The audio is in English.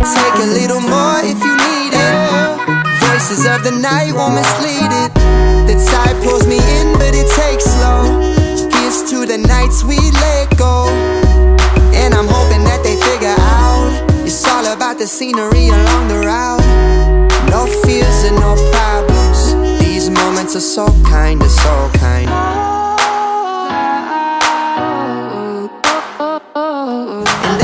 Take a little more if you need it. Voices of the night won't mislead it. The tide pulls me in, but it takes slow. Here's to the nights we let go. And I'm hoping that they figure out it's all about the scenery along the route. No fears and no problems. These moments are so kind, they're so kind. And